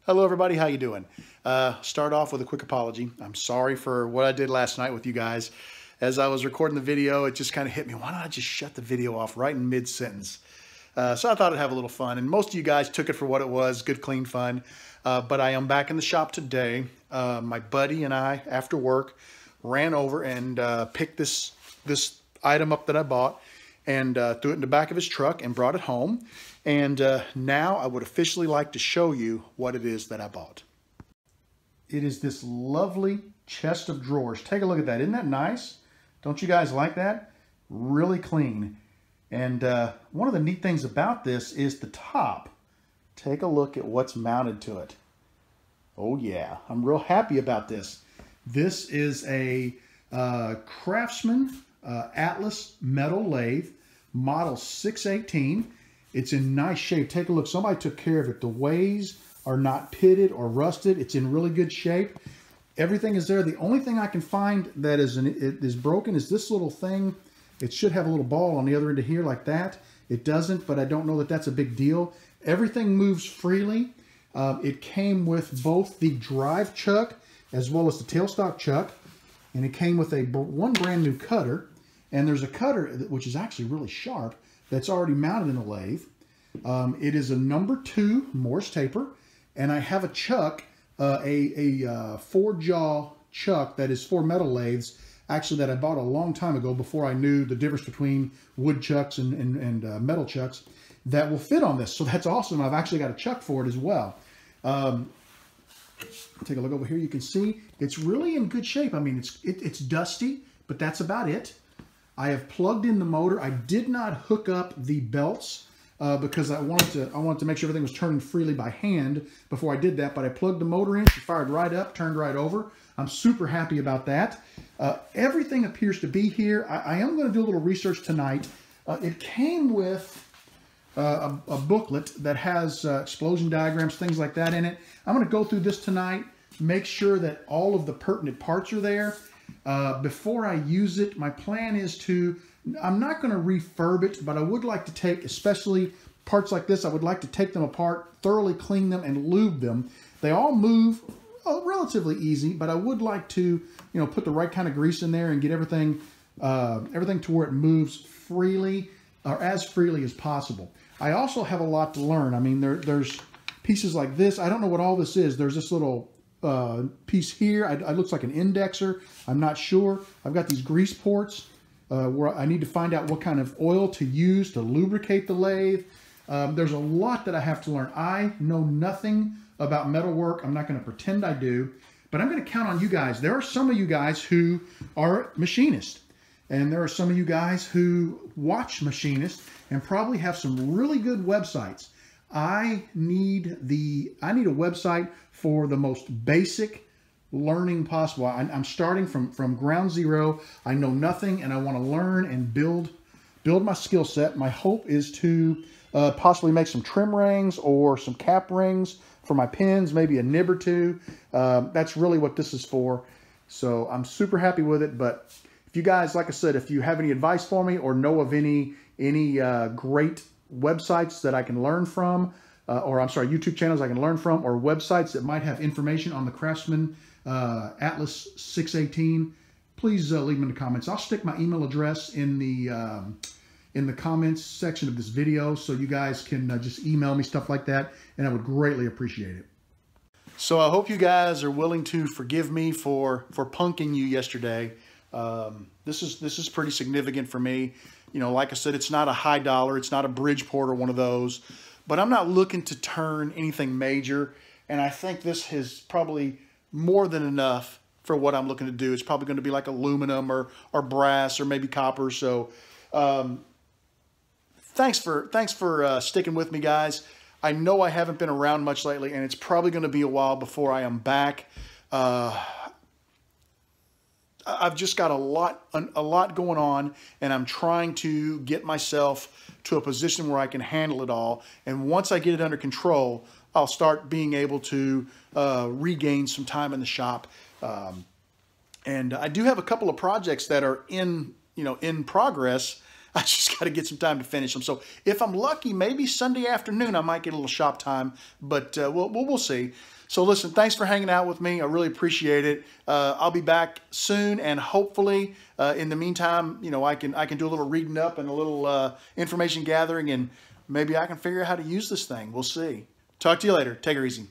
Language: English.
Hello everybody, how you doing? Start off with a quick apology. I'm sorry for what I did last night with you guys. As I was recording the video, it just kind of hit me. Why don't I just shut the video off right in mid-sentence? So I thought I'd have a little fun, and most of you guys took it for what it was, good, clean fun. But I am back in the shop today. My buddy and I, after work, ran over and picked this item up that I bought and threw it in the back of his truck and brought it home. And now I would officially like to show you what it is that I bought. It is this lovely chest of drawers. Take a look at that. Isn't that nice? Don't you guys like that? Really clean. And one of the neat things about this is the top. Take a look at what's mounted to it. Oh yeah, I'm real happy about this. This is a Craftsman Atlas metal lathe, model 618. It's in nice shape. Take a look. Somebody took care of it. The ways are not pitted or rusted. It's in really good shape. Everything is there. The only thing I can find that is broken is this little thing. It should have a little ball on the other end of here like that. It doesn't, but I don't know that that's a big deal. Everything moves freely. It came with both the drive chuck as well as the tailstock chuck. And it came with one brand new cutter. And there's a cutter, which is actually really sharp, that's already mounted in a lathe. It is a number 2 Morse taper, and I have a chuck, a 4-jaw chuck that is for metal lathes, actually that I bought a long time ago before I knew the difference between wood chucks and metal chucks, that will fit on this. So that's awesome. I've actually got a chuck for it as well. Take a look over here. You can see it's really in good shape. I mean, it's dusty, but that's about it. I have plugged in the motor. I did not hook up the belts because I wanted to make sure everything was turning freely by hand before I did that. But I plugged the motor in. She fired right up, turned right over. I'm super happy about that. Everything appears to be here. I am going to do a little research tonight. It came with a booklet that has explosion diagrams, things like that in it. I'm going to go through this tonight, make sure that all of the pertinent parts are there. Before I use it, my plan is I'm not going to refurb it, but I would like to take, especially parts like this, I would like to take them apart, thoroughly clean them, and lube them. They all move relatively easy, but I would like to, put the right kind of grease in there and get everything to where it moves freely, or as freely as possible. I also have a lot to learn. I mean, there's pieces like this. I don't know what all this is. There's this little piece here. It looks like an indexer. I'm not sure. I've got these grease ports where I need to find out what kind of oil to use to lubricate the lathe. There's a lot that I have to learn. I know nothing about metalwork. I'm not going to pretend I do, but I'm going to count on you guys. There are some of you guys who are machinists, and there are some of you guys who watch machinists and probably have some really good websites. I need a website for the most basic learning possible. I'm starting from ground zero. I know nothing, and I want to learn and build my skill set. My hope is to possibly make some trim rings or some cap rings for my pins, maybe a nib or two. That's really what this is for. So I'm super happy with it. But if you guys, like I said, if you have any advice for me or know of any great websites that I can learn from, or I'm sorry, YouTube channels I can learn from, or websites that might have information on the Craftsman Atlas 618, please leave them in the comments. I'll stick my email address in the comments section of this video, so you guys can just email me stuff like that, and I would greatly appreciate it. So I hope you guys are willing to forgive me for punking you yesterday. This is pretty significant for me. Like I said, it's not a high dollar. It's not a Bridgeport or one of those. But I'm not looking to turn anything major. And I think this is probably more than enough for what I'm looking to do. It's probably going to be like aluminum or brass or maybe copper. So thanks for sticking with me, guys. I know I haven't been around much lately, and it's probably going to be a while before I am back. I've just got a lot going on, and I'm trying to get myself to a position where I can handle it all. And once I get it under control, I'll start being able to regain some time in the shop. And I do have a couple of projects that are in progress. I just got to get some time to finish them. So if I'm lucky, maybe Sunday afternoon I might get a little shop time, but we'll see. So listen, thanks for hanging out with me. I really appreciate it. I'll be back soon, and hopefully in the meantime, you know, I can do a little reading up and a little information gathering, and maybe I can figure out how to use this thing. We'll see. Talk to you later. Take her easy.